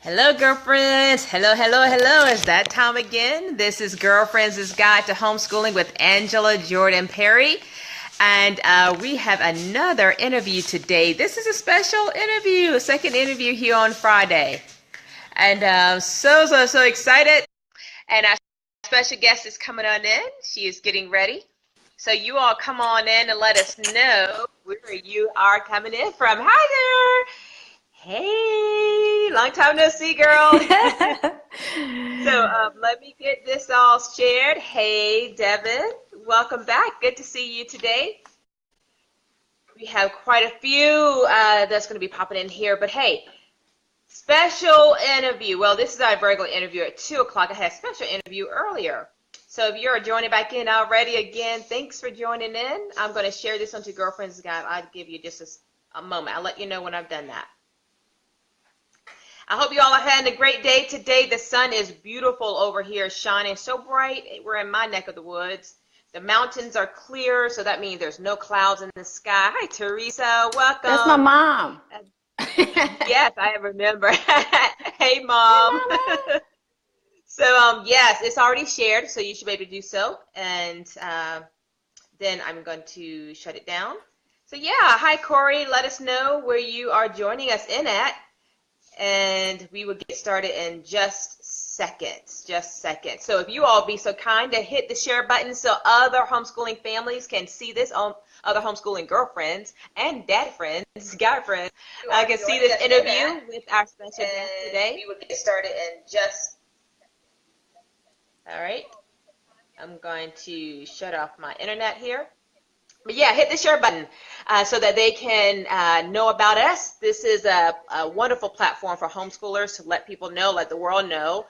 Hello, girlfriends. Hello, hello, hello. It's that time again. This is Girlfriends' Guide to Homeschooling with Angela Jordan Perry. And we have another interview today. This is a special interview, a second interview here on Friday. And so excited. And our special guest is coming on in. She is getting ready. So you all come on in and let us know where you are coming in from. Hi there. Hey, long time no see, girl. So let me get this all shared. Hey, Devin, welcome back. Good to see you today. We have quite a few that's going to be popping in here, but hey, special interview. Well, this is our regular interview at 2 o'clock. I had a special interview earlier. So if you're joining back in already, again, thanks for joining in. I'm going to share this onto Girlfriends Guide. I'll give you just a moment. I'll let you know when I've done that. I hope you all are having a great day today. The sun is beautiful over here, shining so bright. We're in my neck of the woods. The mountains are clear, so that means there's no clouds in the sky. Hi, Teresa. Welcome. That's my mom. Yes, I remember. Hey, Mom. Hey, So, yes, it's already shared, so you should be able to do so. And then I'm going to shut it down. So, yeah, hi, Corey. Let us know where you are joining us in at. And we will get started in just seconds. So if you all be so kind to hit the share button so other homeschooling families can see this, other homeschooling girlfriends and dad friends, guy friends, can see this interview with our special guest today. We will get started in just. All right. I'm going to shut off my internet here. But yeah, hit the share button so that they can know about us. This is a wonderful platform for homeschoolers to let people know, let the world know,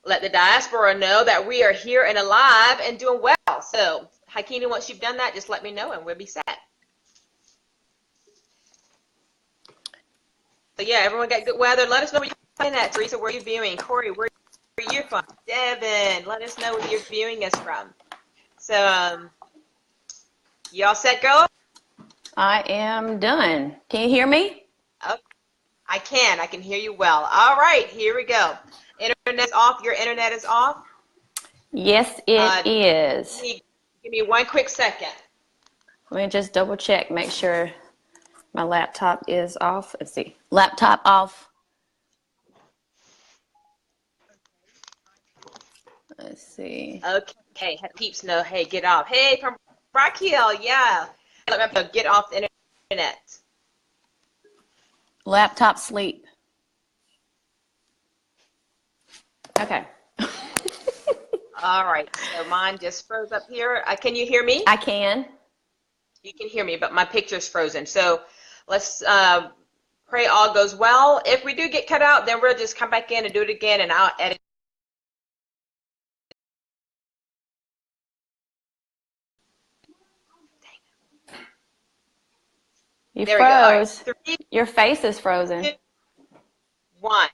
let the diaspora know that we are here and alive and doing well. So, Hicunni, once you've done that, just let me know and we'll be set. So yeah, everyone got good weather. Let us know where you're in at. Teresa, where are you viewing? Corey, where are you from? Devin, let us know where you're viewing us from. So, you all set, girl? I am done. Can you hear me? Oh, I can hear you well. All right, here we go. Internet's off. Your internet is off? Yes, it is. Give me 1 quick second. Let me just double check, make sure my laptop is off. Let's see. Laptop off. Let's see. Okay, peeps know. Hey, get off. Hey, from Rock Hill, yeah. Let me get off the internet. Laptop sleep. Okay. All right, so mine just froze up here. Can you hear me? I can. You can hear me, but my picture's frozen. So let's pray all goes well. If we do get cut out, then we'll just come back in and do it again, and I'll edit. You There froze. We go. All right. 3, Your face is frozen. 2, 1.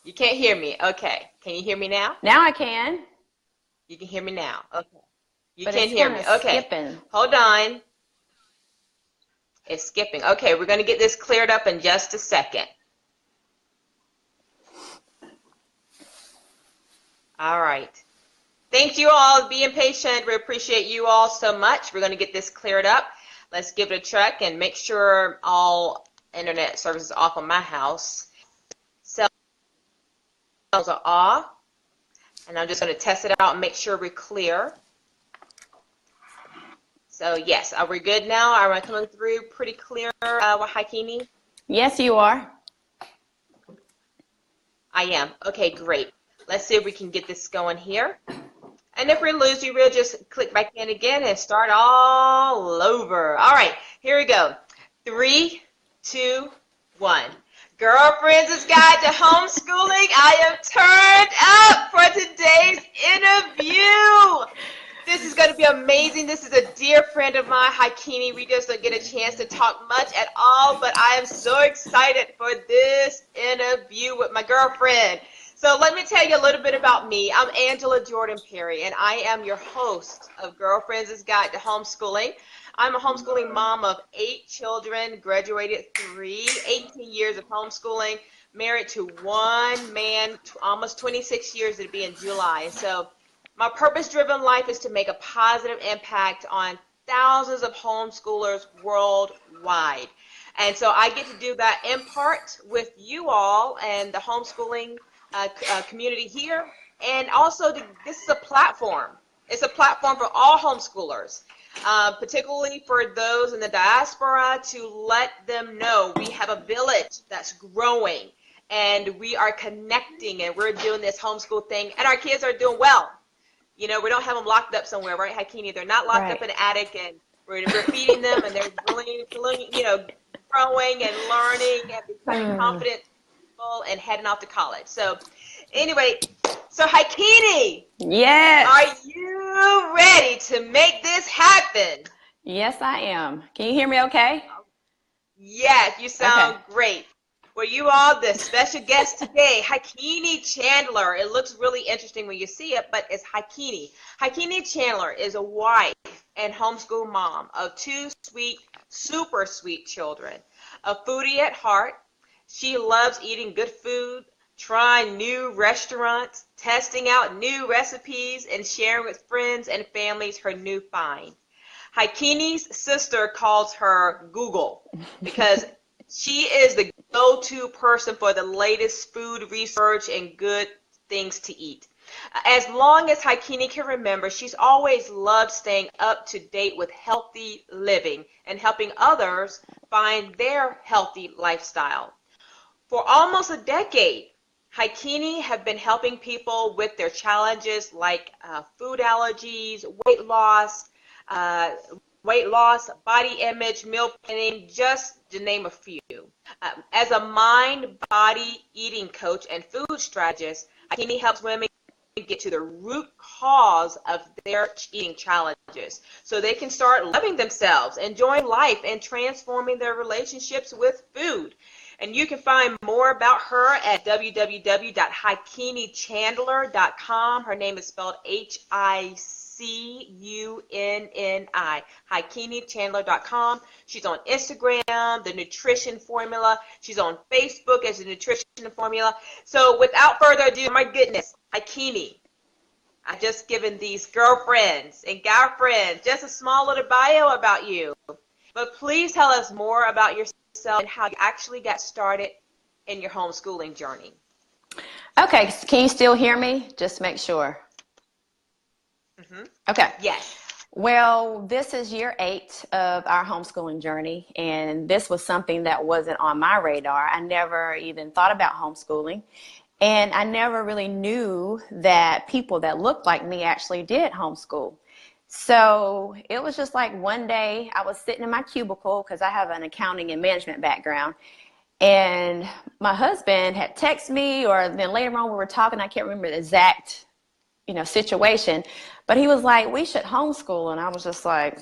You can't hear me. Okay. Can you hear me now? Now I can. You can hear me now. Okay. You But can't it's hear me. kinda Okay. skipping. Hold on. It's skipping. Okay, we're going to get this cleared up in just a second. All right. Thank you all for being patient. We appreciate you all so much. We're going to get this cleared up. Let's give it a check and make sure all internet services are off on my house. Cells are off. And I'm just going to test it out and make sure we're clear. So yes, are we good now? Are we coming through pretty clear, Hicunni? Yes, you are. I am. Okay, great. Let's see if we can get this going here. And if we lose you, we'll just click back in again and start all over. All right, here we go. 3, 2, 1. Girlfriends' Guide to Homeschooling. I am turned up for today's interview. This is going to be amazing. This is a dear friend of mine, Hicunni. We just don't get a chance to talk much at all, but I am so excited for this interview with my girlfriend. So let me tell you a little bit about me. I'm Angela Jordan Perry, and I am your host of Girlfriends' Guide to Homeschooling. I'm a homeschooling mom of 8 children, graduated 18 years of homeschooling, married to one man, almost 26 years, it'll be in July. So my purpose-driven life is to make a positive impact on thousands of homeschoolers worldwide. And so I get to do that in part with you all and the homeschooling community here. And also, this is a platform. It's a platform for all homeschoolers, particularly for those in the diaspora, to let them know we have a village that's growing and we are connecting and we're doing this homeschool thing and our kids are doing well. You know, we don't have them locked up somewhere, right, Hicunni? They're not locked up in an attic, and we're feeding them, and they're really, you know, growing and learning and becoming confident people and heading off to college. So, anyway, so Hicunni, Yes. are you ready to make this happen? Yes, I am. Can you hear me okay? Yes, you sound great. For you all, the special guest today, Hicunni Chandler. It looks really interesting when you see it, but it's Hicunni. Hicunni Chandler is a wife and homeschool mom of 2 sweet, super sweet children. A foodie at heart, she loves eating good food, trying new restaurants, testing out new recipes, and sharing with friends and families her new find. Hicunni's sister calls her Google because she is the go-to person for the latest food research and good things to eat. As long as Hicunni can remember, she's always loved staying up to date with healthy living and helping others find their healthy lifestyle. For almost a decade, Hicunni have been helping people with their challenges like food allergies, weight loss, body image, meal planning, just to name a few. As a mind, body, eating coach and food strategist, Hicunni helps women get to the root cause of their eating challenges so they can start loving themselves, enjoying life, and transforming their relationships with food. And you can find more about her at www.hicunnichandler.com. Her name is spelled Hicunni, hicunnichandler.com. She's on Instagram, The Nutrition Formula. She's on Facebook as The Nutrition Formula. So without further ado, my goodness, Hicunni, I've just given these girlfriends and guy friends just a small little bio about you. But please tell us more about yourself and how you actually got started in your homeschooling journey. Okay, can you still hear me? Just make sure. Okay. Yes. Well, this is year 8 of our homeschooling journey, and this was something that wasn't on my radar. I never even thought about homeschooling, and I never really knew that people that looked like me actually did homeschool. So it was just like one day I was sitting in my cubicle because I have an accounting and management background, and my husband had texted me, or then later on we were talking, I can't remember the exact situation, but he was like, we should homeschool. And I was just like,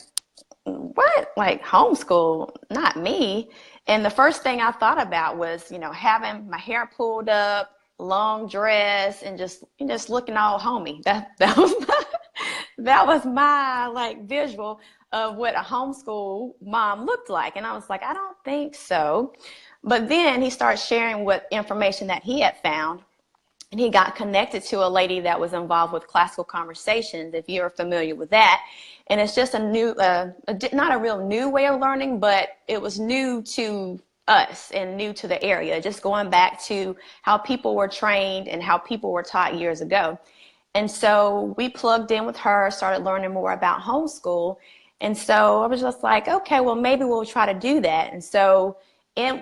what? Like, homeschool? Not me. And the first thing I thought about was, having my hair pulled up, long dress, and just looking all homey. That was my like visual of what a homeschool mom looked like. And I was like, I don't think so. But then he started sharing what information that he had found. And he got connected to a lady that was involved with classical conversations, if you're familiar with that. And it's just a new, not a real new way of learning, but it was new to us and new to the area, just going back to how people were trained and how people were taught years ago. And so we plugged in with her, started learning more about homeschool. And so I was just like, okay, well, maybe we'll try to do that. And so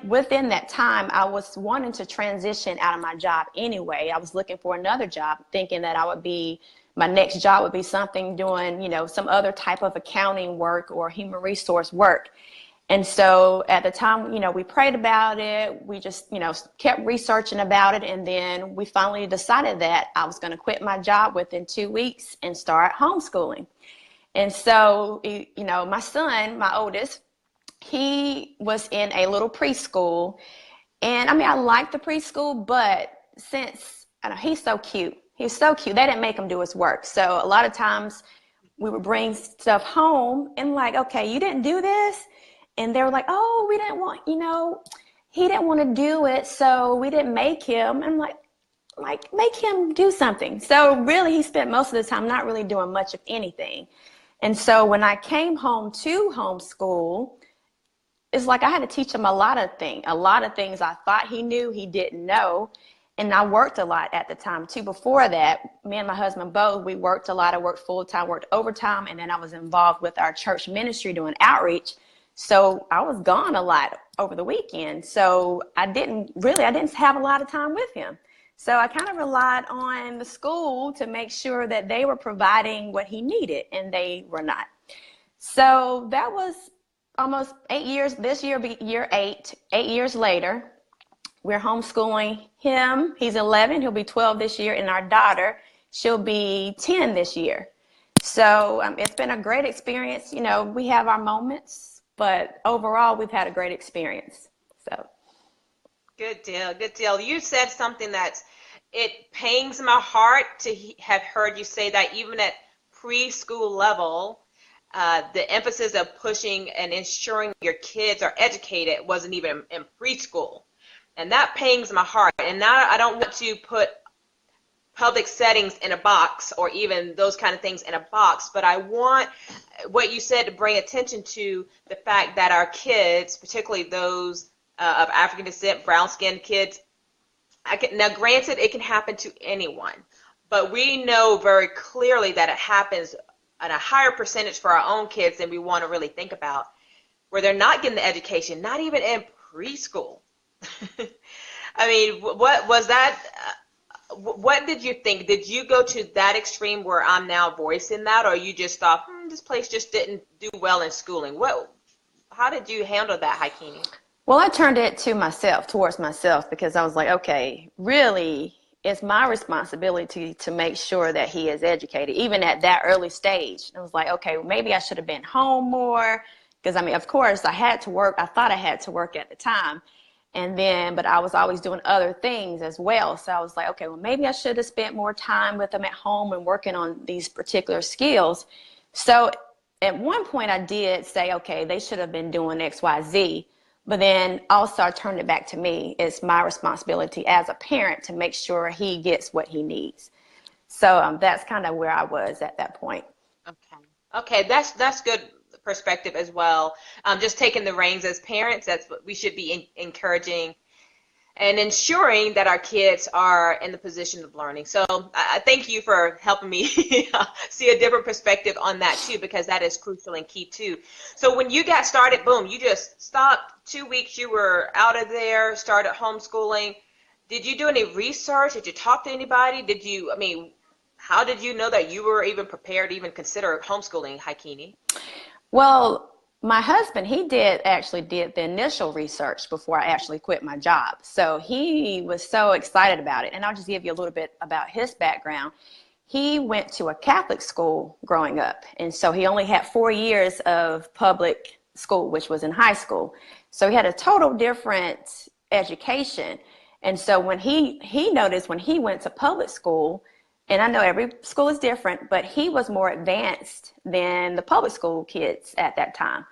within that time, I was wanting to transition out of my job anyway. I was looking for another job, thinking that my next job would be something doing, some other type of accounting work or human resource work. And so at the time, we prayed about it. We just, kept researching about it. And then we finally decided that I was going to quit my job within 2 weeks and start homeschooling. And so, my son, my oldest, he was in a little preschool. And I mean, I liked the preschool, but since I know he's so cute, they didn't make him do his work. So a lot of times we would bring stuff home and like, okay, you didn't do this. And they were like, oh, we didn't want, he didn't want to do it. So we didn't make him. And I'm like, make him do something. So really he spent most of the time not really doing much of anything. And so when I came home to homeschool, it's like I had to teach him a lot of things I thought he knew, he didn't know. And I worked a lot at the time too. Before that, me and my husband both, we worked a lot. I worked full-time, worked overtime, and then I was involved with our church ministry doing outreach. So I was gone a lot over the weekend. So I didn't have a lot of time with him. So I kind of relied on the school to make sure that they were providing what he needed, and they were not. So that was almost 8 years. This year will be year 8. 8 years later, we're homeschooling him. He's 11. He'll be 12 this year. And our daughter, she'll be 10 this year. So it's been a great experience. We have our moments, but overall, we've had a great experience. So. Good deal. Good deal. You said something it pains my heart to have heard you say that even at preschool level, the emphasis of pushing and ensuring your kids are educated wasn't even in preschool. And that pains my heart. And now I don't want to put public settings in a box or even those kind of things in a box, but I want what you said to bring attention to the fact that our kids, particularly those of African descent, brown-skinned kids, now granted, it can happen to anyone, but we know very clearly that it happens at a higher percentage for our own kids than we want to really think about, where they're not getting the education, not even in preschool. I mean, what was that? What did you think? Did you go to that extreme where I'm now voicing that, or you just thought, this place just didn't do well in schooling? How did you handle that, Hicunni? Well, I turned it towards myself, because I was like, okay, really, it's my responsibility to make sure that he is educated, even at that early stage. I was like, okay, well, maybe I should have been home more, because, I mean, of course, I had to work. I thought I had to work at the time. But I was always doing other things as well. So I was like, okay, well, maybe I should have spent more time with them at home and working on these particular skills. So at one point I did say, okay, they should have been doing X, Y, Z. But then also I turned it back to me. It's my responsibility as a parent to make sure he gets what he needs. So that's kind of where I was at that point. Okay, that's good perspective as well. Just taking the reins as parents, that's what we should be encouraging and ensuring that our kids are in the position of learning. So I thank you for helping me see a different perspective on that too, because that is crucial and key too. So when you got started, boom, you just stopped. 2 weeks you were out of there, started homeschooling. Did you do any research? Did you talk to anybody? How did you know that you were even prepared to even consider homeschooling, Hicunni? Well, my husband, he actually did the initial research before I actually quit my job. So he was so excited about it. And I'll just give you a little bit about his background. He went to a Catholic school growing up. And so he only had 4 years of public school, which was in high school. So he had a total different education. And so when he noticed when he went to public school, and I know every school is different, but he was more advanced than the public school kids at that time.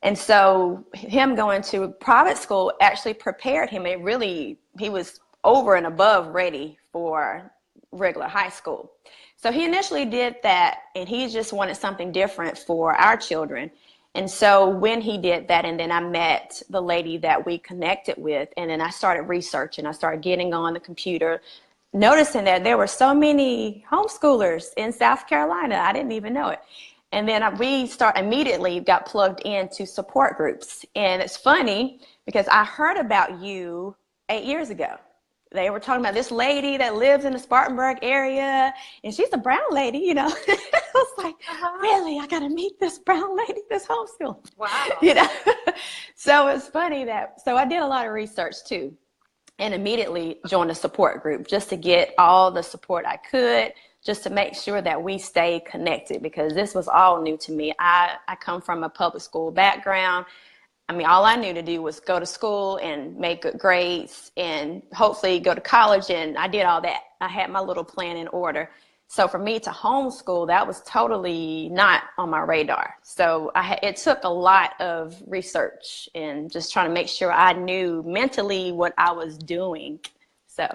And so him going to private school actually prepared him. He was over and above ready for regular high school. So he initially did that, and he just wanted something different for our children. And so when he did that, and then I met the lady that we connected with, and then I started researching. I started getting on the computer, noticing that there were so many homeschoolers in South Carolina. I didn't even know it. And then we immediately got plugged into support groups. And it's funny because I heard about you 8 years ago. they were talking about this lady that lives in the Spartanburg area, and she's a brown lady, you know. I was like, really? I got to meet this brown lady, this homeschool. Wow. You know. So it's funny so I did a lot of research too, and immediately joined a support group just to get all the support I could, just to make sure that we stay connected, because this was all new to me. I come from a public school background. I mean, all I knew to do was go to school and make good grades and hopefully go to college, and I did all that. I had my little plan in order. So for me to homeschool, that was totally not on my radar. So it took a lot of research and just trying to make sure I knew mentally what I was doing. So.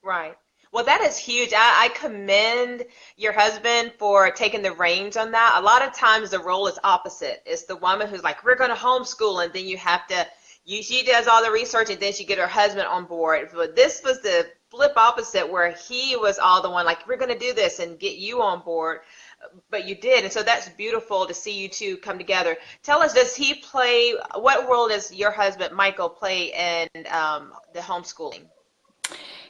Right. Well, that is huge. I commend your husband for taking the reins on that. A lot of times the role is opposite. It's the woman who's like, we're going to homeschool, and then she does all the research, and then she get her husband on board. But this was the flip opposite, where he was all the one like, we're going to do this and get you on board. But you did. And so that's beautiful to see you two come together. Tell us, what role does your husband, Michael, play in the homeschooling?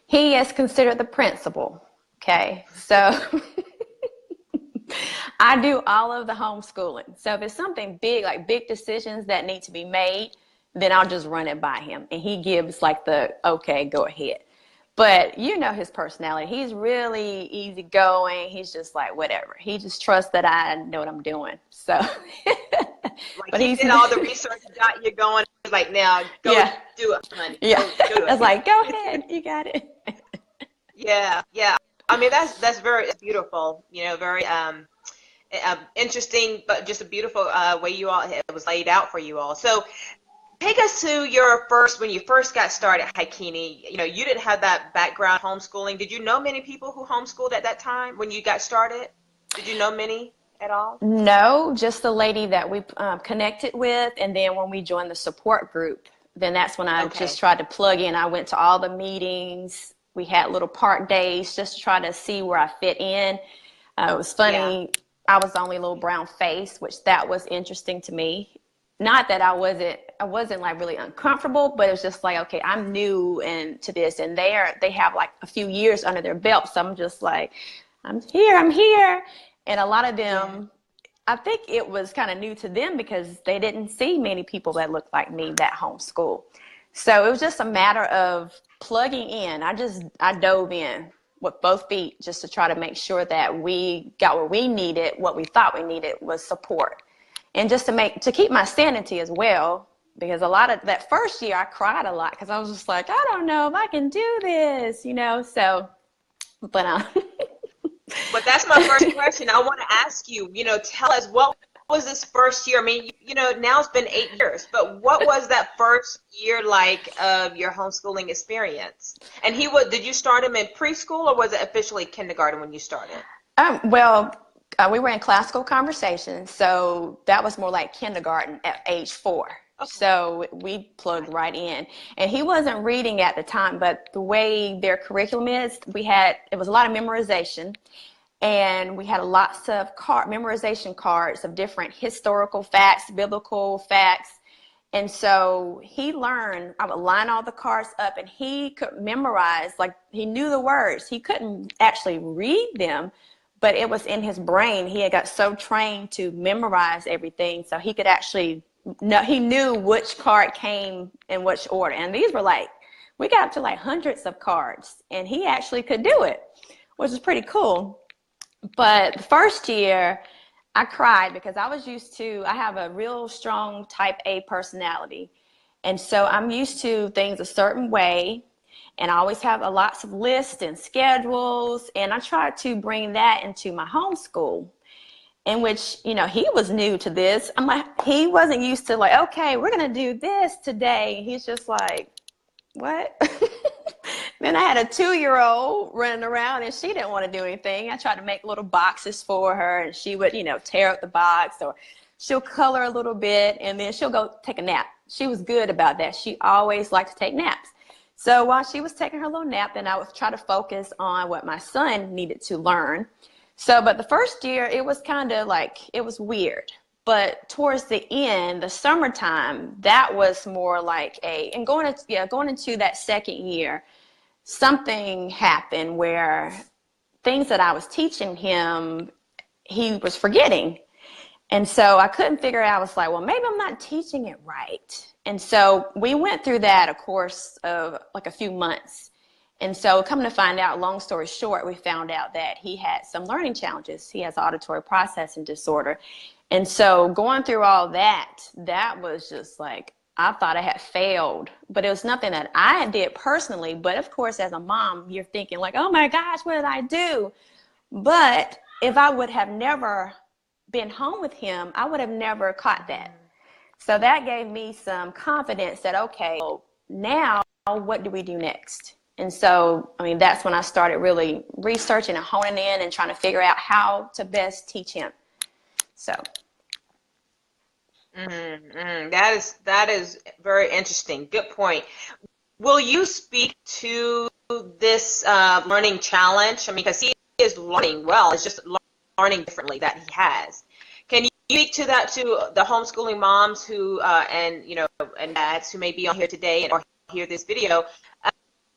He is considered the principal. Okay. So I do all of the homeschooling. So if it's something big, like big decisions that need to be made, then I'll just run it by him. And he gives like okay, go ahead. But you know his personality. He's really easygoing. He's just like, whatever. He just trusts that I know what I'm doing. So, but he did all the research, got you going. Like, now go do it, honey. Yeah. Go do it. I was like, go ahead. You got it. Yeah. I mean, that's very beautiful. You know, very interesting, but just a beautiful way it was laid out for you all. So, take us to when you first got started, Hicunni. You know, you didn't have that background homeschooling. Did you know many people who homeschooled at that time when you got started? Did you know many at all? No, just the lady that we connected with. And then when we joined the support group, then that's when I just tried to plug in. I went to all the meetings. We had little park days just to try to see where I fit in. It was funny. Yeah. I was the only little brown face, which that was interesting to me. Not that I wasn't like really uncomfortable, but it was just like, okay, I'm new to this, and they have like a few years under their belt. So I'm just like, I'm here. And a lot of them, I think it was kind of new to them because they didn't see many people that looked like me that homeschool. So it was just a matter of plugging in. I dove in with both feet just to try to make sure that we got what we needed. What we thought we needed was support. And just to keep my sanity as well, because a lot of that first year I cried a lot because I was just like, I don't know if I can do this, you know. So, but that's my first question. I want to ask you, you know, tell us, what was this first year? I mean, you know, now it's been 8 years, but what was that first year like of your homeschooling experience? And did you start him in preschool, or was it officially kindergarten when you started? We were in classical conversations, so that was more like kindergarten at age 4. Okay. So we plugged right in. And he wasn't reading at the time, but the way their curriculum is, it was a lot of memorization, and we had lots of memorization cards of different historical facts, biblical facts. And so he learned, I would line all the cards up, and he could memorize, like he knew the words. He couldn't actually read them, but it was in his brain. He had got so trained to memorize everything, so he could actually he knew which card came in which order. And these were we got up to like hundreds of cards, and he actually could do it, which is pretty cool. But the first year, I cried because I have a real strong type A personality. And so I'm used to things a certain way. And I always have lots of lists and schedules. And I tried to bring that into my homeschool, in which, you know, he was new to this. He wasn't used to like, okay, we're going to do this today. He's just like, what? Then I had a 2-year-old running around, and she didn't want to do anything. I tried to make little boxes for her, and she would, you know, tear up the box, or she'll color a little bit, and then she'll go take a nap. She was good about that. She always liked to take naps. So while she was taking her little nap, then I would try to focus on what my son needed to learn. So, but the first year, it was kind of like, it was weird But towards the end, the summertime, that was more like and going into that second year, something happened where things that I was teaching him, he was forgetting. And so I couldn't figure it out. I was like, well, maybe I'm not teaching it right. And so we went through that a course of like a few months. And so coming to find out, long story short, we found out that he had some learning challenges. He has auditory processing disorder. And so going through all that, that was just like, I thought I had failed, but it was nothing that I did personally. But of course, as a mom, you're thinking like, oh my gosh, what did I do? But if I would have never been home with him, I would have never caught that. So that gave me some confidence that, okay, well, now what do we do next? And so, I mean, that's when I started really researching and honing in and trying to figure out how to best teach him. So. That is very interesting. Good point. Will you speak to this learning challenge? I mean, because he is learning well. It's just learning differently that he has. Can you speak to that to the homeschooling moms who and dads who may be on here today or hear this video?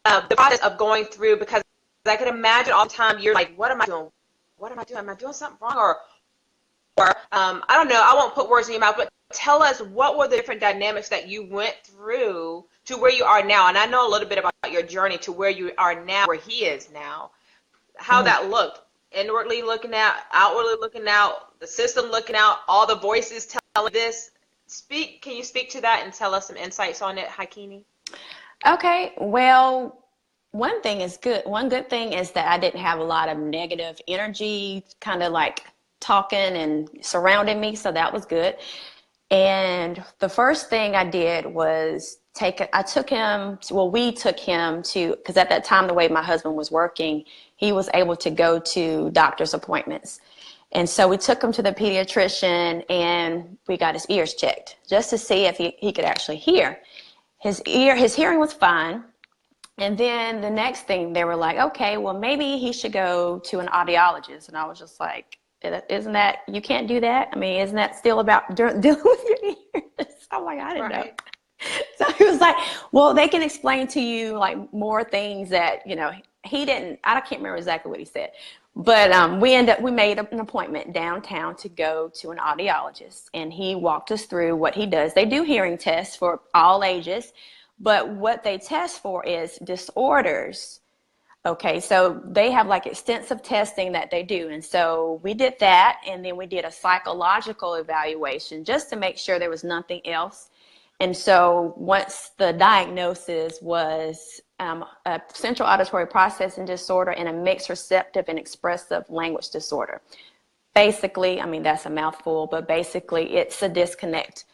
The process of going through, because I can imagine all the time you're like, what am I doing? What am I doing? Am I doing something wrong? Or I don't know. I won't put words in your mouth, but tell us what were the different dynamics that you went through to where you are now. And I know a little bit about your journey to where you are now, where he is now, how that looked. Inwardly looking out, outwardly looking out, the system looking out, all the voices telling this. Can you speak to that and tell us some insights on it, Hicunni? Okay, well, one good thing is that I didn't have a lot of negative energy kind of like talking and surrounding me, so that was good. And the first thing I did was we took him to, because at that time, the way my husband was working, he was able to go to doctor's appointments. And so we took him to the pediatrician and we got his ears checked just to see if he could actually hear. His hearing was fine. And then the next thing they were like, okay, well, maybe he should go to an audiologist. And I was just like, isn't that, you can't do that? I mean, isn't that still about dealing with your ears? I'm like, I didn't know. So he was like, well, they can explain to you like more things that, he didn't, I can't remember exactly what he said. But we made an appointment downtown to go to an audiologist, and he walked us through what he does. They do hearing tests for all ages, but what they test for is disorders. Okay, so they have like extensive testing that they do. And so we did that, and then we did a psychological evaluation just to make sure there was nothing else. And so once the diagnosis was a central auditory processing disorder and a mixed receptive and expressive language disorder. Basically, I mean, that's a mouthful, but basically it's a disconnect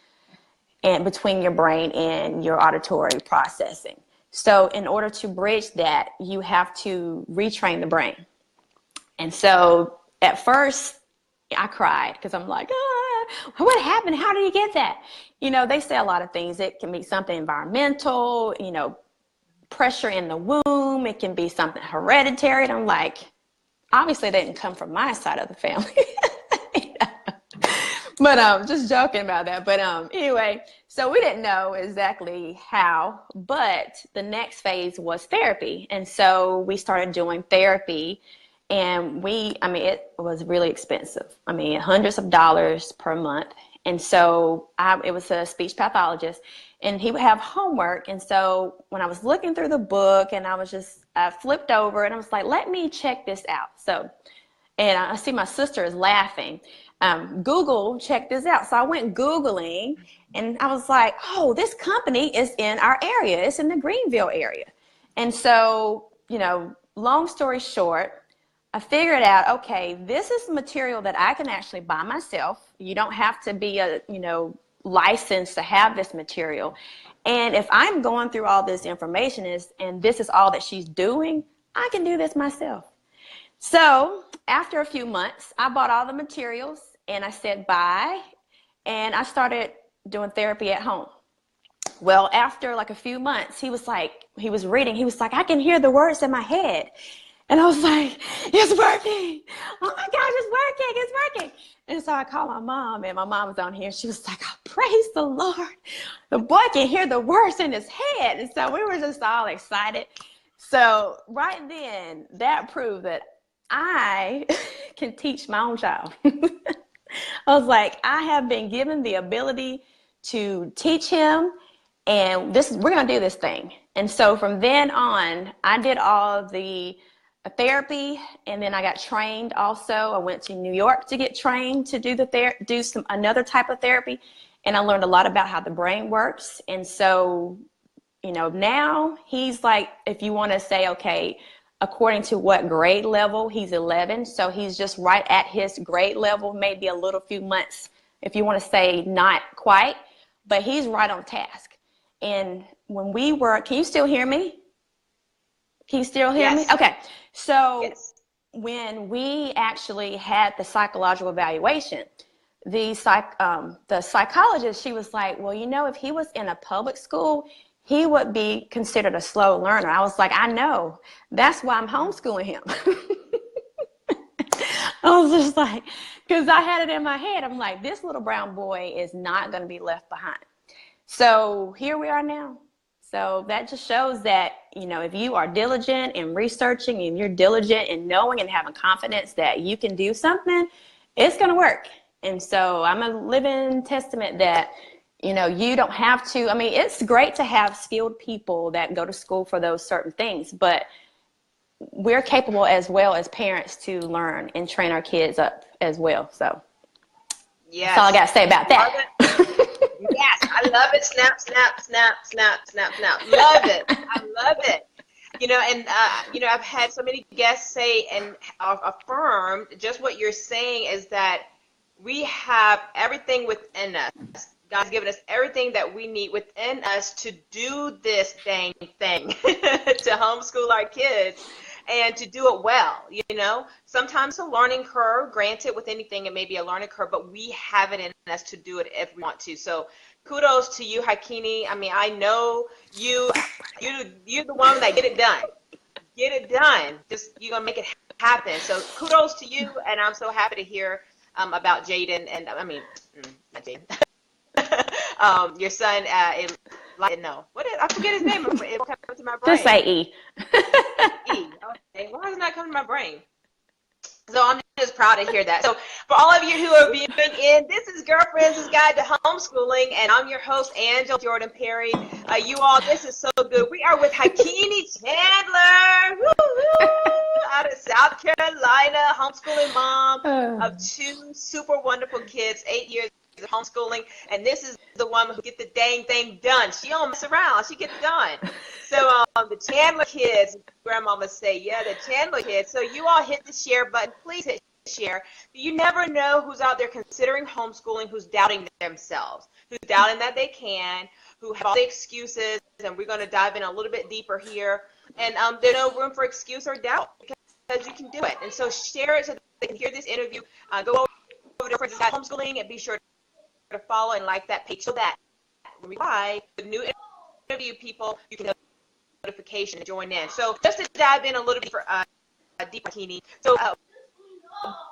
between your brain and your auditory processing. So in order to bridge that, you have to retrain the brain. And so at first I cried because I'm like, what happened? How did you get that? They say a lot of things. It can be something environmental, pressure in the womb. It can be something hereditary. And I'm like, obviously they didn't come from my side of the family. But just joking about that. But anyway, so we didn't know exactly how, but the next phase was therapy. And so we started doing therapy, and it was really expensive. I mean, hundreds of dollars per month. And so it was a speech pathologist, and he would have homework. And so when I was looking through the book, and I flipped over and I was like, let me check this out. So, and I see my sister is laughing. Google, check this out. So I went Googling, and I was like, oh, this company is in our area. It's in the Greenville area. And so, long story short, I figured out, okay, this is material that I can actually buy myself. You don't have to be licensed to have this material. And if I'm going through all this information and this is all that she's doing, I can do this myself. So after a few months, I bought all the materials and I said bye, and I started doing therapy at home. Well, after like a few months, he was reading. He was like, I can hear the words in my head. And I was like, it's working. Oh my gosh, it's working. And so I called my mom, and my mom was on here. She was like, oh, praise the Lord. The boy can hear the words in his head. And so we were just all excited. So right then, that proved that I can teach my own child. I was like, I have been given the ability to teach him, and we're going to do this thing. And so from then on, I did all of the therapy, and then I got trained also. I went to New York to get trained to do another type of therapy, and I learned a lot about how the brain works. And so, now he's like, if you want to say, okay, according to what grade level, he's 11, so he's just right at his grade level, maybe a little few months, if you want to say not quite, but he's right on task. And when can you still hear me? Can you still hear me? Okay. So when we actually had the psychological evaluation, the psychologist, she was like, well, if he was in a public school, he would be considered a slow learner. I was like, I know. That's why I'm homeschooling him. I was just like, because I had it in my head. I'm like, this little brown boy is not going to be left behind. So here we are now. So that just shows that, if you are diligent in researching, and you're diligent in knowing and having confidence that you can do something, it's going to work. And so I'm a living testament that, you don't have to. I mean, it's great to have skilled people that go to school for those certain things, but we're capable as well as parents to learn and train our kids up as well. So that's all I got to say about that. Yes, I love it. Snap, snap, snap, snap, snap, snap. Love it. I love it. I've had so many guests say and affirm just what you're saying is that we have everything within us. God's given us everything that we need within us to do this dang thing, to homeschool our kids and to do it well. Sometimes a learning curve, granted with anything, it may be a learning curve, but we have it in us to do it if we want to. So kudos to you, Hicunni. I mean, I know you're the one that get it done. Get it done. You're going to make it happen. So kudos to you, and I'm so happy to hear about Jaden, and not Jaden. Your son, I forget his name. It will come to my brain. Just say E. E. Okay. Why is it not coming to my brain? So I'm just proud to hear that. So for all of you who are viewing in, this is Girlfriends' Guide to Homeschooling, and I'm your host, Angela Jordan Perry. You all, this is so good. We are with Hicunni Chandler, out of South Carolina, homeschooling mom of 2 super wonderful kids, 8 years of homeschooling, and this is the woman who get the dang thing done. She don't mess around. She gets it done. So the Chandler kids, grandmama say, the Chandler kids. So you all hit the share button. Please hit share. You never know who's out there considering homeschooling, who's doubting themselves, who's doubting that they can, who have all the excuses, and we're going to dive in a little bit deeper here. And there's no room for excuse or doubt because you can do it. And so share it so they can hear this interview. Go over to Girlfriends' Guide to Homeschooling and be sure to follow and like that page so that when we live with new interview people, you can notification and join in. So just to dive in a little bit for deeper, Hicunni. So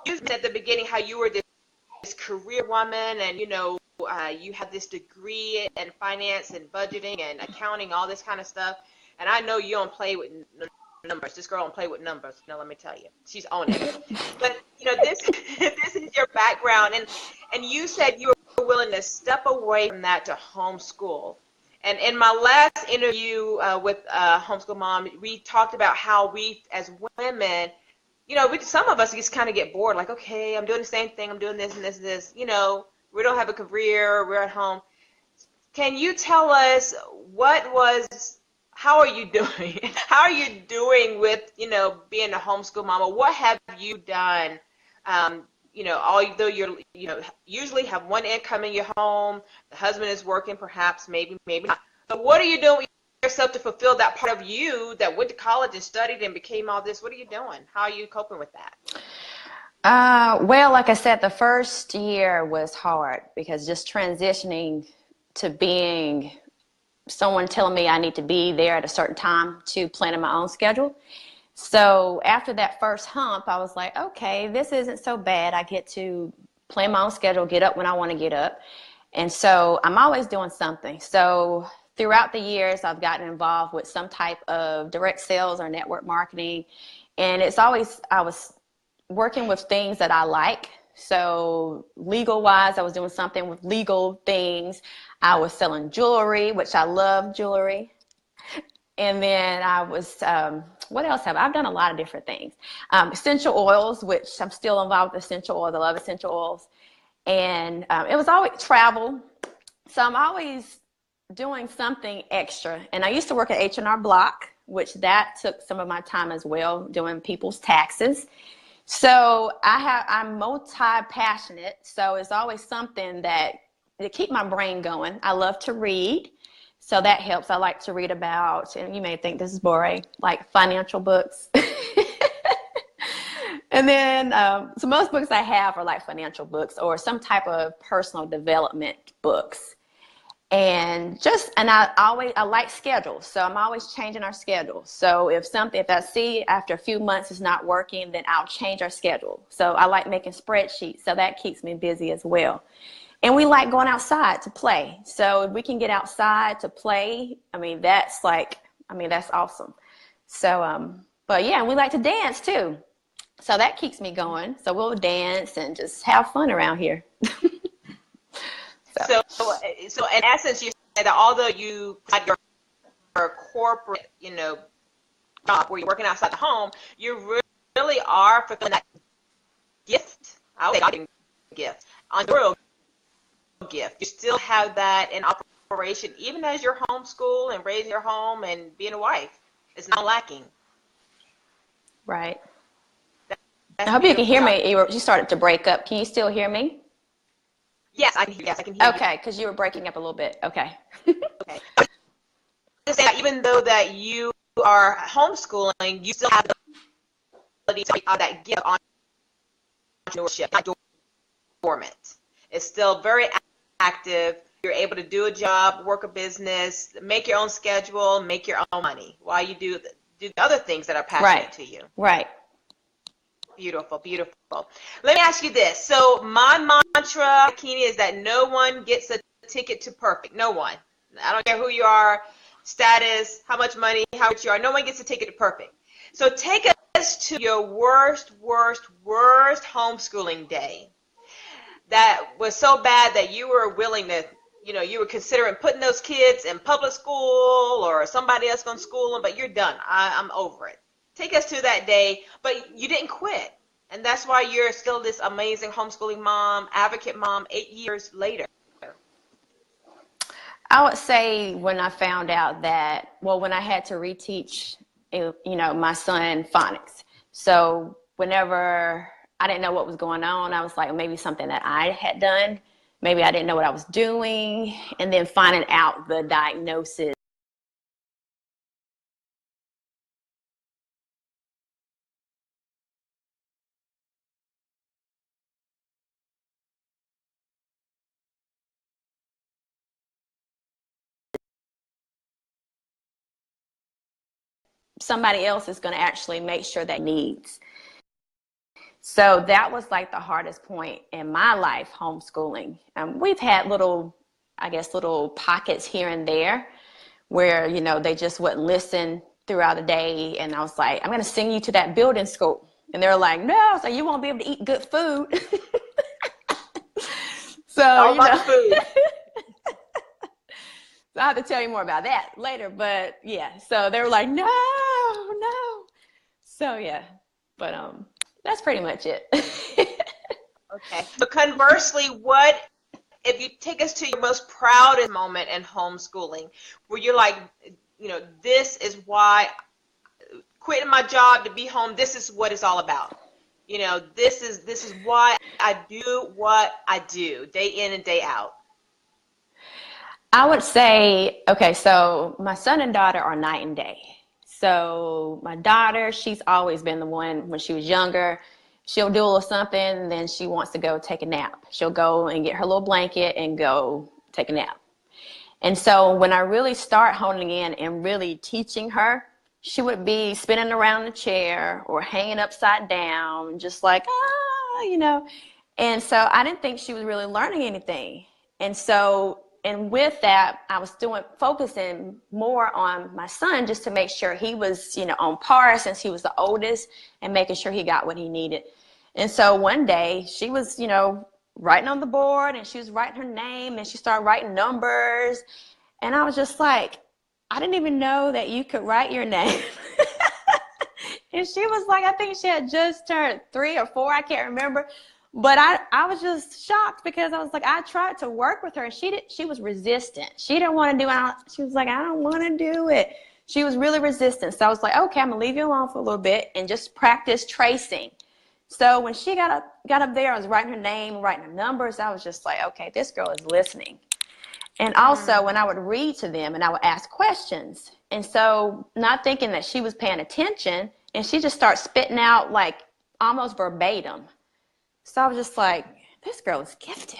you said at the beginning how you were this career woman, and you have this degree in finance and budgeting and accounting, all this kind of stuff. And I know you don't play with numbers. This girl don't play with numbers. Let me tell you, she's on it. But this is your background, and you said you were willing to step away from that to homeschool. And in my last interview with Homeschool Mom, we talked about how we as women, some of us just kind of get bored, like, okay, I'm doing the same thing, I'm doing this and this and this. We don't have a career, we're at home. Can you tell us how are you doing? How are you doing with, being a homeschool mama? What have you done? Although you're, usually have one income in your home, the husband is working, perhaps, maybe not. But what are you doing with yourself to fulfill that part of you that went to college and studied and became all this? What are you doing? How are you coping with that? Well, like I said, the first year was hard because just transitioning to being someone telling me I need to be there at a certain time to plan in my own schedule. So after that first hump, I was like, okay, this isn't so bad. I get to plan my own schedule, get up when I want to get up. And so I'm always doing something. So throughout the years, I've gotten involved with some type of direct sales or network marketing. And it's always, I was working with things that I like. So legal wise, I was doing something with legal things. I was selling jewelry, which I love jewelry. And then I was, what else have I? I've done a lot of different things. Essential oils, which I'm still involved with essential oils. I love essential oils. And it was always travel. So I'm always doing something extra. And I used to work at H&R Block, which that took some of my time as well, doing people's taxes. So I'm multi-passionate. So it's always something that to keep my brain going. I love to read. So that helps. I like to read about, and you may think this is boring, like financial books. And then, so most books I have are like financial books or some type of personal development books. And I like schedules. So I'm always changing our schedule. So if I see after a few months it's not working, then I'll change our schedule. So I like making spreadsheets. So that keeps me busy as well. And we like going outside to play. So if we can get outside to play, that's awesome. So, but yeah, and we like to dance too. So that keeps me going. So we'll dance and just have fun around here. So in essence, you say that although you had your corporate, job where you're working outside the home, you really are fulfilling that gift. I would say gift on your real gift. You still have that in operation, even as you're homeschool and raising your home and being a wife. It's not lacking. Right. I hope you can hear me. You started to break up. Can you still hear me? Yes, I can hear you. Okay, because you were breaking up a little bit. Okay. Okay. Just say that even though that you are homeschooling, you still have the ability to have that gift on entrepreneurship, not dormant. It's still very active. You're able to do a job, work a business, make your own schedule, make your own money while you do the other things that are passionate to you. Right. Beautiful, beautiful. Let me ask you this. So my mantra, Hicunni, is that no one gets a ticket to perfect. No one. I don't care who you are, status, how much money, how rich you are. No one gets a ticket to perfect. So take us to your worst homeschooling day that was so bad that you were willing to, you were considering putting those kids in public school or somebody else going to school them, but you're done. I'm over it. Take us to that day, but you didn't quit. And that's why you're still this amazing homeschooling mom, advocate mom, 8 years later. I would say when I found out when I had to reteach, my son phonics. So whenever I didn't know what was going on, I was like, maybe something that I had done. Maybe I didn't know what I was doing. And then finding out the diagnosis. Somebody else is going to actually make sure that needs. So that was like the hardest point in my life, homeschooling. We've had little pockets here and there where, they just wouldn't listen throughout the day. And I was like, I'm going to send you to that building school. And they're like, no, so you won't be able to eat good food. So, food. So I have to tell you more about that later, but yeah, so they were like, no. So yeah, but that's pretty much it. Okay. So conversely, if you take us to your most proudest moment in homeschooling, where you're like, this is why quitting my job to be home, this is what it's all about. This is why I do what I do day in and day out. I would say, okay, so my son and daughter are night and day. So my daughter, she's always been the one when she was younger. She'll do a little something, and then she wants to go take a nap. She'll go and get her little blanket and go take a nap. And so when I really start honing in and really teaching her, she would be spinning around the chair or hanging upside down, just like, you know. And so I didn't think she was really learning anything. And so, and with that, I was focusing more on my son just to make sure he was, you know, on par since he was the oldest and making sure he got what he needed. And so one day she was, you know, writing on the board and she was writing her name and she started writing numbers. And I was just like, I didn't even know that you could write your name. And she was like, I think she had just turned 3 or 4, I can't remember. But I was just shocked because I was like, I tried to work with her and she was resistant. She didn't want to do it. She was like, I don't want to do it. She was really resistant. So I was like, okay, I'm gonna leave you alone for a little bit and just practice tracing. So when she got up there, I was writing her name, writing her numbers. I was just like, okay, this girl is listening. And also when I would read to them and I would ask questions. And so not thinking that she was paying attention, and she just started spitting out like almost verbatim. So I was just like, this girl is gifted.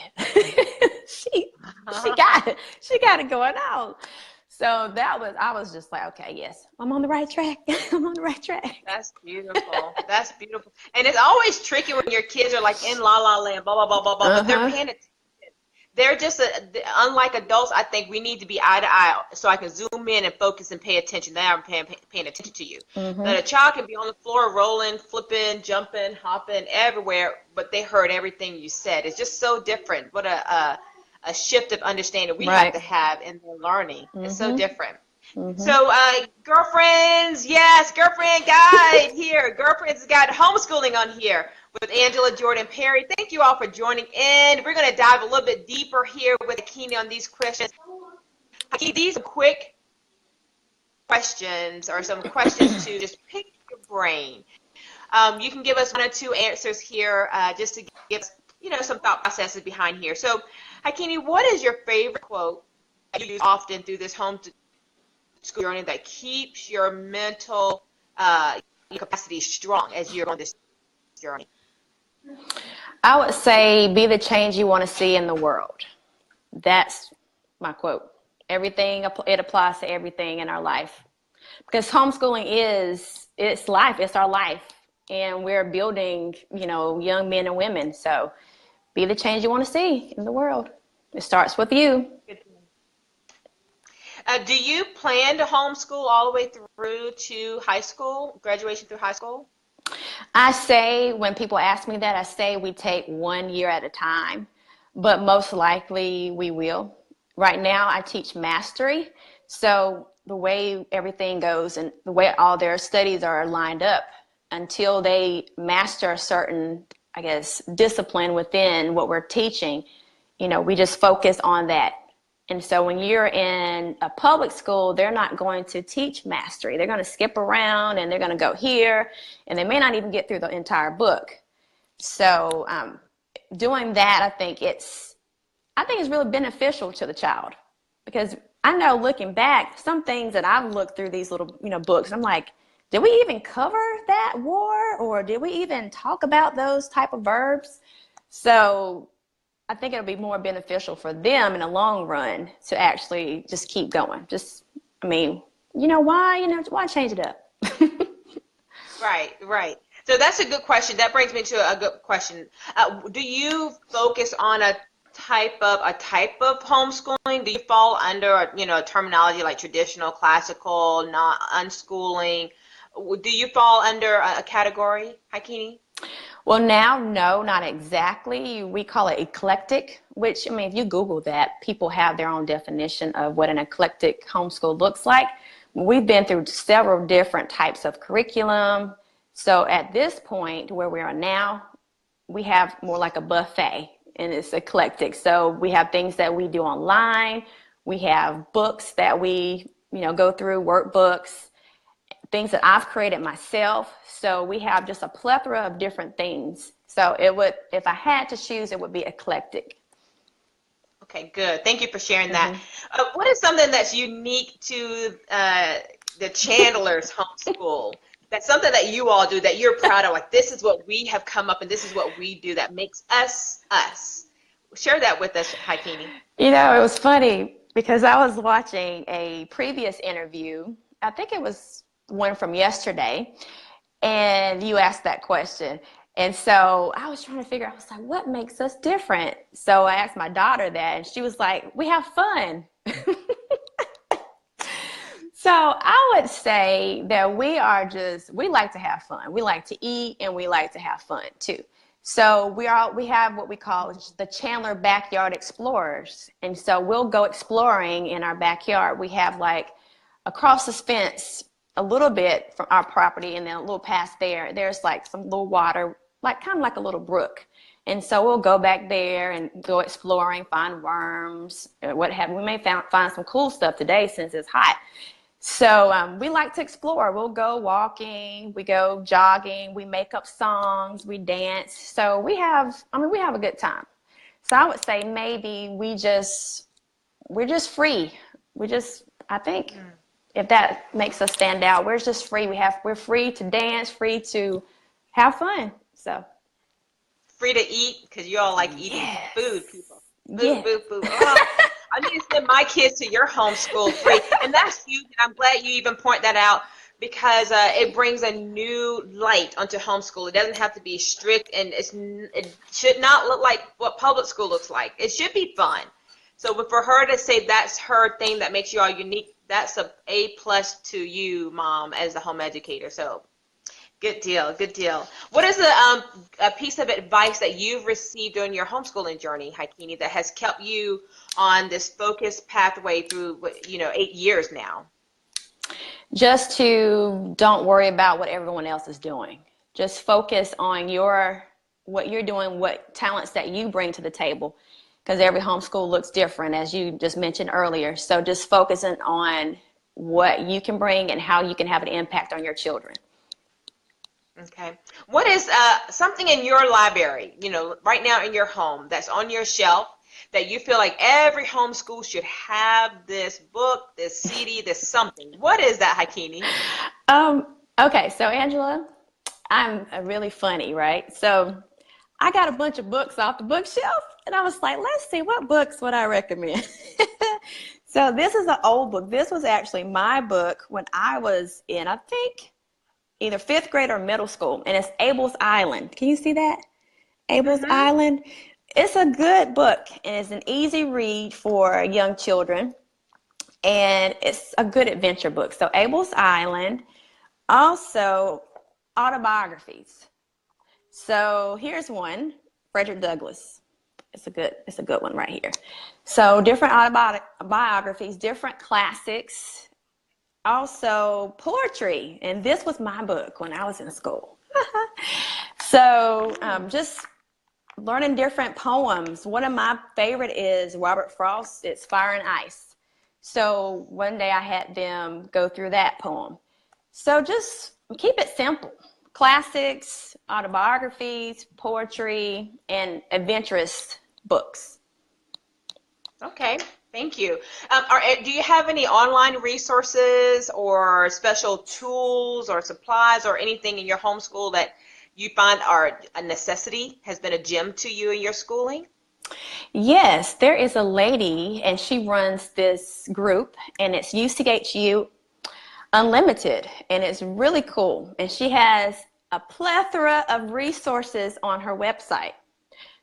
she got it going on. So I was just like, okay, yes, I'm on the right track. I'm on the right track. That's beautiful. That's beautiful. And it's always tricky when your kids are like in la la land, blah, blah, blah, blah, blah, but they're paying attention. They're just, unlike adults, I think we need to be eye to eye so I can zoom in and focus and pay attention. Now I'm paying attention to you. But a child can be on the floor rolling, flipping, jumping, hopping everywhere, but they heard everything you said. It's just so different. What a shift of understanding we have to have in their learning. It's so different. So, girlfriends, yes, girlfriend guide here. Girlfriends guide homeschooling on here with Angela, Jordan, Perry. Thank you all for joining in. We're going to dive a little bit deeper here with Hicunni on these questions. These are quick questions or some questions to just pick your brain. You can give us 1 or 2 answers here just to give us, you know, some thought processes behind here. So, Hicunni, what is your favorite quote that you use often through this homeschool journey that keeps your mental capacity strong as you're on this journey? I would say, be the change you want to see in the world. That's my quote. Everything, it applies to everything in our life. Because homeschooling it's life, it's our life. And we're building, you know, young men and women. So be the change you want to see in the world. It starts with you. Do you plan to homeschool all the way through to high school, graduation through high school? I say, when people ask me that, I say we take 1 year at a time, but most likely we will. Right now, I teach mastery. So the way everything goes and the way all their studies are lined up, until they master a certain, I guess, discipline within what we're teaching, you know, we just focus on that. And so when you're in a public school, they're not going to teach mastery. They're going to skip around and they're going to go here, and they may not even get through the entire book. So doing that, I think it's really beneficial to the child, because I know, looking back, some things that I've looked through these little, you know, books, I'm like, did we even cover that war, or did we even talk about those type of verbs? So I think it'll be more beneficial for them in the long run to actually just keep going. Why change it up? Right. So that's a good question. That brings me to a good question. Do you focus on a type of homeschooling? Do you fall under a terminology like traditional, classical, not unschooling? Do you fall under a category, Hicunni? Well, now, no, not exactly. We call it eclectic, which, if you Google that, people have their own definition of what an eclectic homeschool looks like. We've been through several different types of curriculum. So at this point where we are now, we have more like a buffet, and it's eclectic. So we have things that we do online. We have books that we, go through, workbooks, things that I've created myself. So we have just a plethora of different things. So if I had to choose, it would be eclectic. Okay, good. Thank you for sharing that. What is something that's unique to the Chandlers homeschool? That's something that you all do that you're proud of. Like, this is what we have come up and this is what we do that makes us us. Share that with us, Hicunni. It was funny because I was watching a previous interview. I think it was one from yesterday, and you asked that question. And so I was trying to figure out, I was like, what makes us different? So I asked my daughter that, and she was like, we have fun. So I would say that we like to have fun. We like to eat, and we like to have fun too. So we have what we call the Chandler Backyard Explorers. And so we'll go exploring in our backyard. We have like across the fence a little bit from our property, and then a little past there's like some little water, like kind of like a little brook. And so we'll go back there and go exploring, find worms, what have you. We may find some cool stuff today since it's hot. So we like to explore. We'll go walking, we go jogging, we make up songs, we dance. So we have a good time. So I would say maybe we're just free. I think if that makes us stand out, we're just free. We're free to dance, free to have fun. So free to eat, because you all like eating food, people. Food. Oh, I need to send my kids to your homeschool free, and that's huge. And I'm glad you even point that out, because it brings a new light onto homeschool. It doesn't have to be strict, and it should not look like what public school looks like. It should be fun. So for her to say that's her thing that makes you all unique, that's A+ to you, Mom, as the home educator. So good deal. What is a piece of advice that you've received during your homeschooling journey, Hicunni, that has kept you on this focused pathway through 8 years now? Just to don't worry about what everyone else is doing. Just focus on what you're doing, what talents that you bring to the table, because every homeschool looks different, as you just mentioned earlier. So just focusing on what you can bring and how you can have an impact on your children. Okay. What is something in your library, right now in your home, that's on your shelf that you feel like every homeschool should have this book, this CD, this something? What is that, Hicunni? Okay, so Angela, I'm really funny, right? So I got a bunch of books off the bookshelf, and I was like, let's see, what books would I recommend? So this is an old book. This was actually my book when I was in, I think, either 5th grade or middle school, and it's Abel's Island. Can you see that? Abel's Island. It's a good book, and it's an easy read for young children, and it's a good adventure book. So Abel's Island. Also, autobiographies. So here's one, Frederick Douglass. It's a good one right here. So different autobiographies, different classics. Also poetry, and this was my book when I was in school. So just learning different poems. One of my favorite is Robert Frost. It's Fire and Ice. So one day I had them go through that poem. So just keep it simple. Classics, autobiographies, poetry, and adventurous books. Okay. Thank you. Do you have any online resources or special tools or supplies or anything in your homeschool that you find are a necessity, has been a gem to you in your schooling? Yes, there is a lady, and she runs this group, and it's UCHU Unlimited, and it's really cool. And she has a plethora of resources on her website.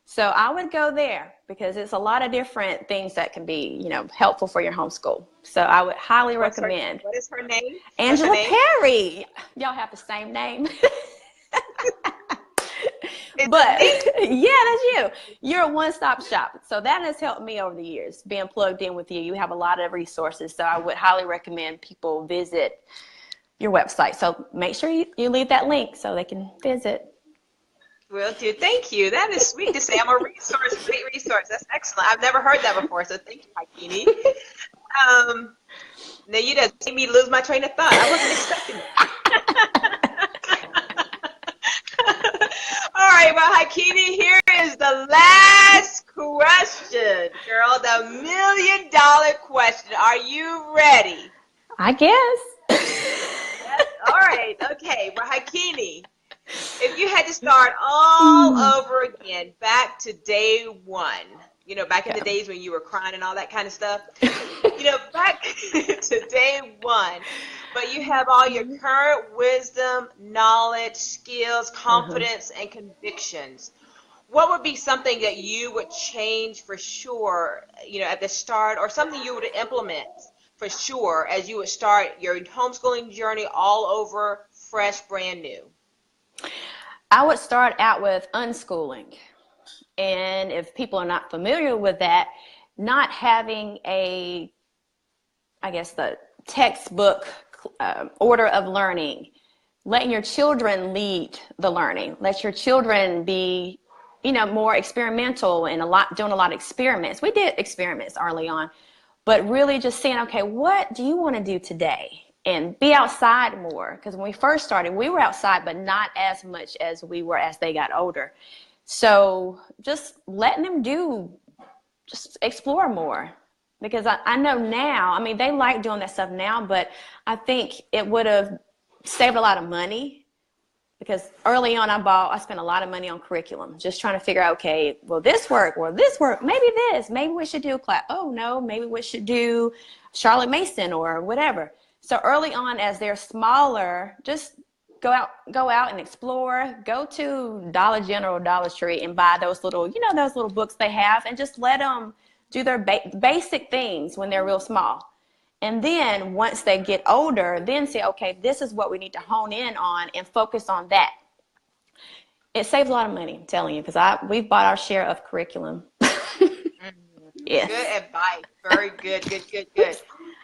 So I would go there, because it's a lot of different things that can be, helpful for your homeschool. So I would highly recommend. What is her name? Angela Perry. Y'all have the same name. But yeah, that's you. You're a one-stop shop. So that has helped me over the years, being plugged in with you. You have a lot of resources. So I would highly recommend people visit your website. So make sure you leave that link so they can visit. Will do. Thank you. That is sweet to say. I'm a resource, great resource. That's excellent. I've never heard that before, so thank you, Hicunni. Now you just made me lose my train of thought. I wasn't expecting that. All right, well, Hicunni, here is the last question, girl, the $1 million question. Are you ready? I guess. Yes. All right. Okay. Well, Hicunni, if you had to start all over again, back to day one, back in the days when you were crying and all that kind of stuff. Back to day one. But you have all your current wisdom, knowledge, skills, confidence, and convictions. What would be something that you would change for sure, at the start, or something you would implement for sure as you would start your homeschooling journey all over, fresh, brand new? I would start out with unschooling. And if people are not familiar with that, not having the textbook order of learning, letting your children lead the learning, let your children be, more experimental and doing a lot of experiments. We did experiments early on, but really just saying, okay, what do you want to do today? And be outside more. Because when we first started, we were outside, but not as much as we were as they got older. So just letting them just explore more. Because I know now, they like doing that stuff now, but I think it would have saved a lot of money. Because early on, I spent a lot of money on curriculum, just trying to figure out, okay, will this work? Maybe this, maybe we should do a class. Oh no, maybe we should do Charlotte Mason or whatever. So early on, as they're smaller, just go out and explore, go to Dollar General, Dollar Tree, and buy those little books they have, and just let them do their basic things when they're real small. And then once they get older, then say, okay, this is what we need to hone in on and focus on that. It saves a lot of money, I'm telling you, because we've bought our share of curriculum. Yes. Good advice. Very good.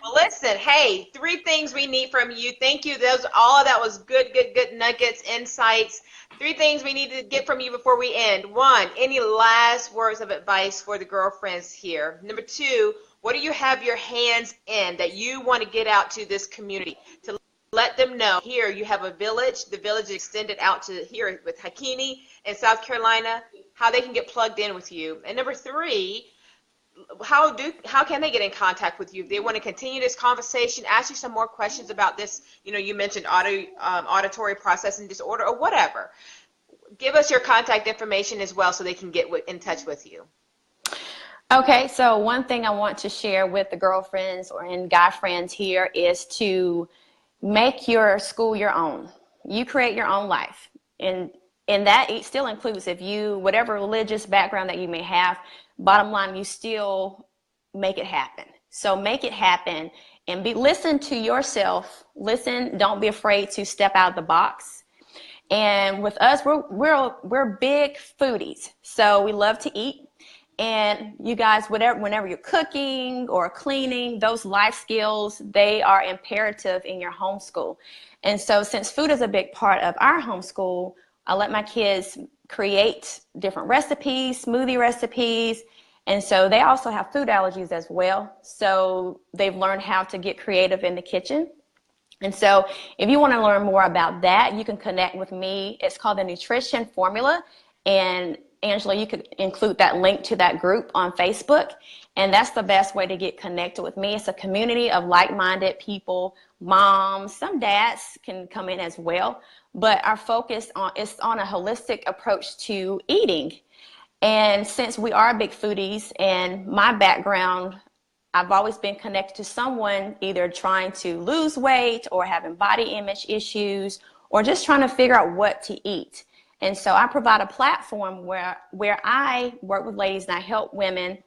Well, listen, hey, 3 things we need from you. Thank you. All of that was good nuggets, insights. 3 things we need to get from you before we end. 1, any last words of advice for the girlfriends here? Number 2, what do you have your hands in that you want to get out to this community to let them know here you have a village, the village is extended out to here with Hicunni in South Carolina, how they can get plugged in with you? And number 3, how can they get in contact with you if they want to continue this conversation, ask you some more questions about this? You mentioned auditory processing disorder or whatever. Give us your contact information as well so they can get in touch with you. Okay, so one thing I want to share with the girlfriends and guy friends here is to make your school your own. You create your own life. And that it still includes whatever religious background that you may have, bottom line, you still make it happen. So make it happen and listen to yourself. Listen, don't be afraid to step out of the box. And with us, we're big foodies. So we love to eat. And you guys, whenever you're cooking or cleaning, those life skills, they are imperative in your homeschool. And so since food is a big part of our homeschool, I let my kids create different recipes, smoothie recipes. And so they also have food allergies as well. So they've learned how to get creative in the kitchen. And so if you want to learn more about that, you can connect with me. It's called the Nutrition Formula. And Angela, you could include that link to that group on Facebook. And that's the best way to get connected with me. It's a community of like-minded people, moms, some dads can come in as well. But our focus is on a holistic approach to eating. And since we are big foodies, and my background, I've always been connected to someone either trying to lose weight or having body image issues or just trying to figure out what to eat. And so I provide a platform where I work with ladies and I help women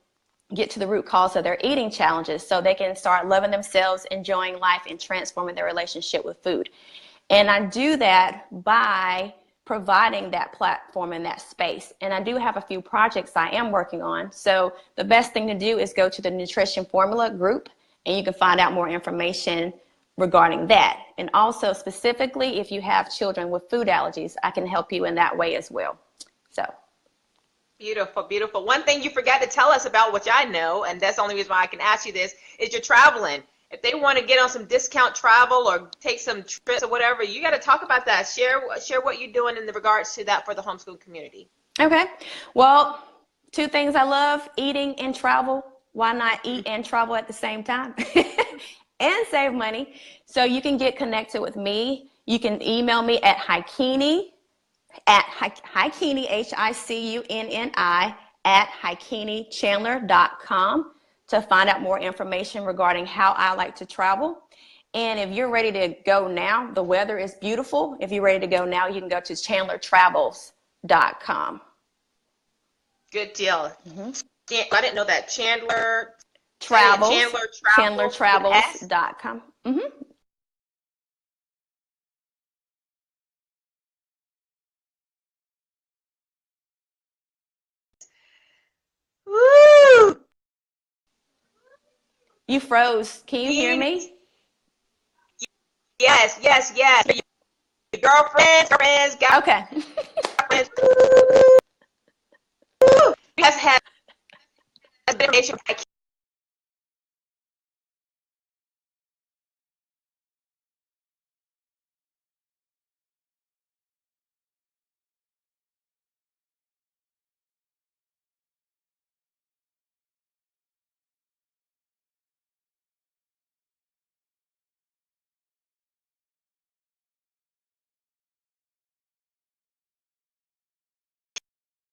get to the root cause of their eating challenges so they can start loving themselves, enjoying life, and transforming their relationship with food. And I do that by providing that platform and that space. And I do have a few projects I am working on. So the best thing to do is go to the Nutrition Formula group and you can find out more information regarding that. And also specifically, if you have children with food allergies, I can help you in that way as well. So. Beautiful, beautiful. One thing you forgot to tell us about, which I know, and that's the only reason why I can ask you this, is you're traveling. If they want to get on some discount travel or take some trips or whatever, you got to talk about that. Share what you're doing in regards to that for the homeschool community. Okay. Well, 2 things I love, eating and travel. Why not eat and travel at the same time? And save money. So you can get connected with me. You can email me at Hicunni, Hicunni, Hicunni, at HicunniChandler.com to find out more information regarding how I like to travel. And if you're ready to go now, the weather is beautiful. If you're ready to go now, you can go to ChandlerTravels.com. Good deal. I didn't know that. ChandlerTravels.com. Woo! You froze. Can you hear me? Yes. Your girlfriends, Okay. girlfriends. You guys have information.